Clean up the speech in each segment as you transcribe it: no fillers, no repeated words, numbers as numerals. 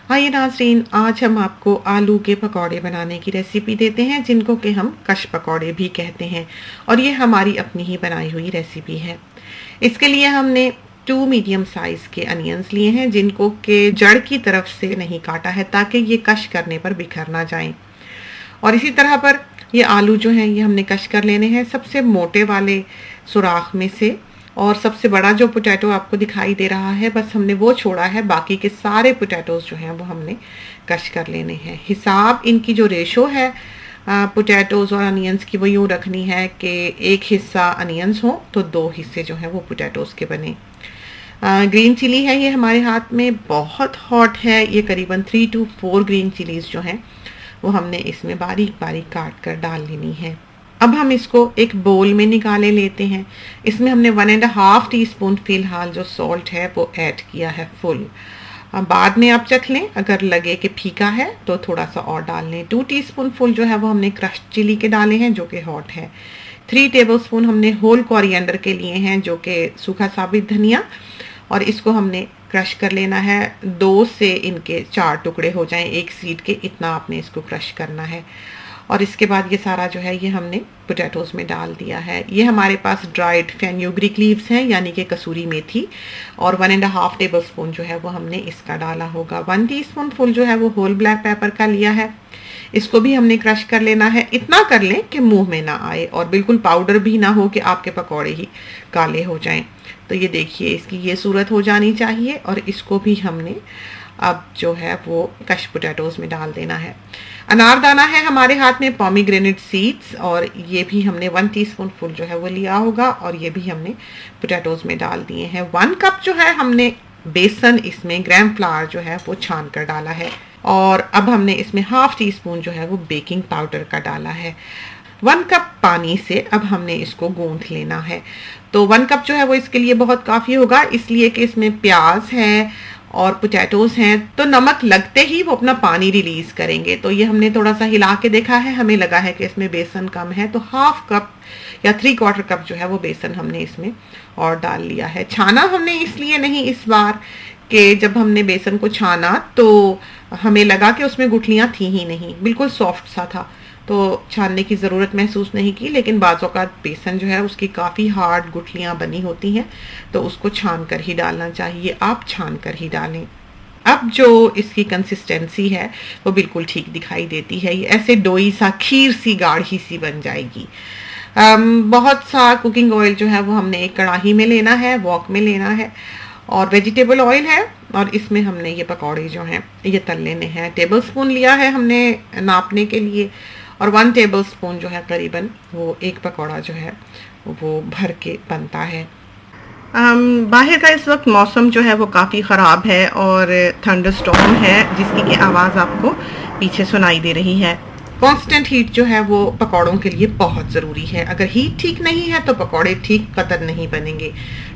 आइए नाज़रीन, आज हम आपको आलू के पकौड़े बनाने की रेसिपी देते हैं, जिनको कि हम कश पकौड़े भी कहते हैं, और ये हमारी अपनी ही बनाई हुई रेसिपी है। इसके लिए हमने 2 मीडियम साइज़ के अनियंस लिए हैं, जिनको के जड़ की तरफ से नहीं काटा है ताकि ये कश करने पर बिखर ना जाएं। और इसी तरह पर ये आलू जो हैं ये हमने कश कर लेने हैं सबसे मोटे वाले सुराख में से। और सबसे बड़ा जो पोटैटो आपको दिखाई दे रहा है, बस हमने वो छोड़ा है, बाकी के सारे पोटैटोज़ जो हैं वो हमने कश कर लेने हैं। हिसाब इनकी जो रेशो है पोटैटोज़ और अनियंस की, वो यूँ रखनी है कि एक हिस्सा अनियंस हो तो 2 हिस्से जो हैं वो पोटैटोज़ के बने। ग्रीन चिली है ये हमारे हाथ में, बहुत हॉट है ये, करीबन 3 to 4 ग्रीन चिलीज़ जो हैं वो हमने इसमें बारीक बारीक काट कर डाल लेनी है। अब हम इसको एक बोल में निकाले लेते हैं। इसमें हमने 1.5 टीस्पून फ़िलहाल जो सॉल्ट है वो ऐड किया है फुल। बाद में आप चख लें, अगर लगे कि फीका है तो थोड़ा सा और डाल लें। 2 टीस्पून फुल जो है वो हमने क्रश्ड चिली के डाले हैं जो कि हॉट है। 3 टेबलस्पून हमने होल कोरिएंडर के लिए हैं जो कि सूखा साबित धनिया, और इसको हमने क्रश कर लेना है। 2 से इनके 4 टुकड़े हो जाएं एक सीड के, इतना आपने इसको क्रश करना है। और इसके बाद ये सारा जो है ये हमने पोटैटोज़ में डाल दिया है। ये हमारे पास ड्राइड फेन्यूग्रीक लीव्स हैं, यानी कि कसूरी मेथी, और 1.5 टेबलस्पून जो है वो हमने इसका डाला होगा। 1 टीस्पून फुल जो है वो होल ब्लैक पेपर का लिया है, इसको भी हमने क्रश कर लेना है। इतना कर लें कि मुंह में ना आए, और बिल्कुल पाउडर भी ना हो कि आपके पकौड़े ही काले हो जाएं। तो ये देखिए, इसकी ये सूरत हो जानी चाहिए, और इसको भी हमने अब जो है वो कश पोटैटोज़ में डाल देना है। अनारदाना है हमारे हाथ में, पोमीग्रेनेट सीड्स, और ये भी हमने 1 टीस्पून फुल जो है वो लिया होगा, और ये भी हमने पोटैटोज़ में डाल दिए हैं। 1 कप जो है हमने बेसन, इसमें ग्राम फ्लावर जो है वो छान कर डाला है, और अब हमने इसमें 1/2 टीस्पून जो है वो बेकिंग पाउडर का डाला है। 1 कप पानी से अब हमने इसको गूंथ लेना है। तो 1 कप जो है वो इसके लिए बहुत काफ़ी होगा, इसलिए कि इसमें प्याज है और पोटैटोज़ हैं, तो नमक लगते ही वो अपना पानी रिलीज़ करेंगे। तो ये हमने थोड़ा सा हिला के देखा है, हमें लगा है कि इसमें बेसन कम है, तो 1/2 कप या 3/4 कप जो है वो बेसन हमने इसमें और डाल लिया है। छाना हमने इसलिए नहीं इस बार कि जब हमने बेसन को छाना तो हमें लगा कि उसमें गुठलियाँ थी ही नहीं, बिल्कुल सॉफ्ट सा था, तो छानने की ज़रूरत महसूस नहीं की। लेकिन बाज़ औक़ात बेसन जो है उसकी काफ़ी हार्ड गुठलियाँ बनी होती हैं, तो उसको छान कर ही डालना चाहिए, आप छान कर ही डालें। अब जो इसकी कंसिस्टेंसी है वो बिल्कुल ठीक दिखाई देती है, ये ऐसे डोई सा, खीर सी, गाढ़ी सी बन जाएगी। बहुत सा कुकिंग ऑयल जो है वो हमने एक कढ़ाई में लेना है, वॉक में लेना है, और वेजिटेबल ऑयल है, और इसमें हमने ये पकौड़े जो हैं ये तल लेने हैं। टेबलस्पून लिया है हमने नापने के लिए, और 1 टेबलस्पून जो है करीबन वो एक पकौड़ा जो है वो भर के बनता है। बाहर का इस वक्त मौसम जो है वो काफ़ी ख़राब है, और थंडरस्टॉर्म है जिसकी की आवाज़ आपको पीछे सुनाई दे रही है। कांस्टेंट हीट जो है वो पकौड़ों के लिए बहुत ज़रूरी है। अगर हीट ठीक नहीं है तो पकौड़े ठीक कतई नहीं बनेंगे।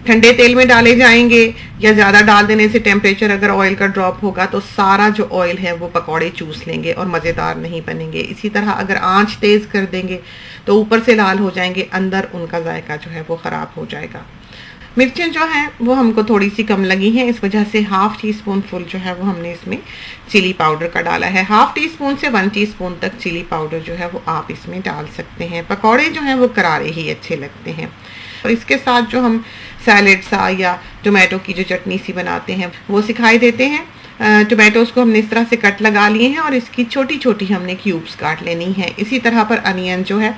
ठंडे तेल में डाले जाएंगे, या ज़्यादा डाल देने से टेम्परेचर अगर ऑयल का ड्रॉप होगा तो सारा जो ऑयल है वो पकौड़े चूस लेंगे और मज़ेदार नहीं बनेंगे। इसी तरह अगर आंच तेज़ कर देंगे तो ऊपर से लाल हो जाएंगे, अंदर उनका जायका जो है वो ख़राब हो जाएगा। मिर्चें जो हैं वो हमको थोड़ी सी कम लगी हैं, इस वजह से 1/2 टीस्पून फुल जो है वो हमने इसमें चिली पाउडर का डाला है। 1/2 टीस्पून से 1 टीस्पून तक चिली पाउडर जो है वो आप इसमें डाल सकते हैं। पकौड़े जो हैं वो करारे ही अच्छे लगते हैं। और इसके साथ जो हम सैलेड सा या टोमेटो की जो चटनी सी बनाते हैं वो सिखाई देते हैं। टोमेटोज़ को हमने इस तरह से कट लगा लिए हैं, और इसकी छोटी छोटी हमने क्यूब्स काट लेनी है। इसी तरह पर अनियन जो है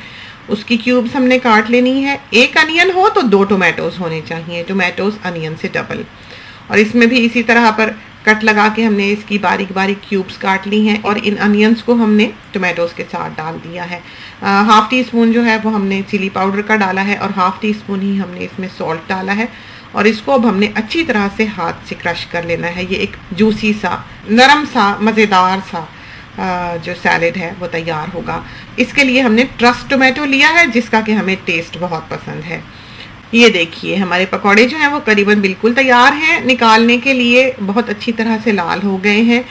उसकी क्यूब्स हमने काट लेनी है। एक अनियन हो तो 2 टोमेटोज़ होने चाहिए, टोमेटोज़ अनियन से डबल। और इसमें भी इसी तरह पर कट लगा के हमने इसकी बारीक बारीक क्यूब्स काट ली हैं, और इन अनियंस को हमने टोमेटोज़ के साथ डाल दिया है। 1/2 टीस्पून जो है वो हमने चिली पाउडर का डाला है, और 1/2 टीस्पून ही हमने इसमें सॉल्ट डाला है, और इसको अब हमने अच्छी तरह से हाथ से क्रश कर लेना है। ये एक जूसी सा, नरम सा, मज़ेदार सा जो सैलेड है वो तैयार होगा। इसके लिए हमने ट्रस्ट टोमेटो लिया है जिसका कि हमें टेस्ट बहुत पसंद है। ये देखिए, हमारे पकौड़े जो हैं वो करीबन बिल्कुल तैयार हैं, निकालने के लिए बहुत अच्छी तरह से लाल हो गए हैं।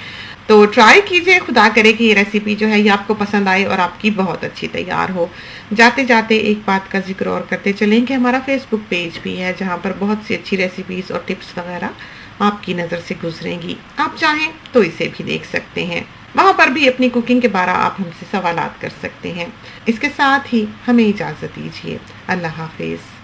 तो ट्राई कीजिए, खुदा करे कि ये रेसिपी जो है ये आपको पसंद आए और आपकी बहुत अच्छी तैयार हो। जाते जाते एक बात का जिक्र और करते चलें कि हमारा फेसबुक पेज भी है, जहाँ पर बहुत सी अच्छी रेसिपीज़ और टिप्स वगैरह आपकी नज़र से गुजरेंगी। आप चाहें तो इसे भी देख सकते हैं। वहाँ पर भी अपनी कुकिंग के बारे आप हमसे सवालात कर सकते हैं। इसके साथ ही हमें इजाज़त दीजिए। अल्लाह हाफिज़।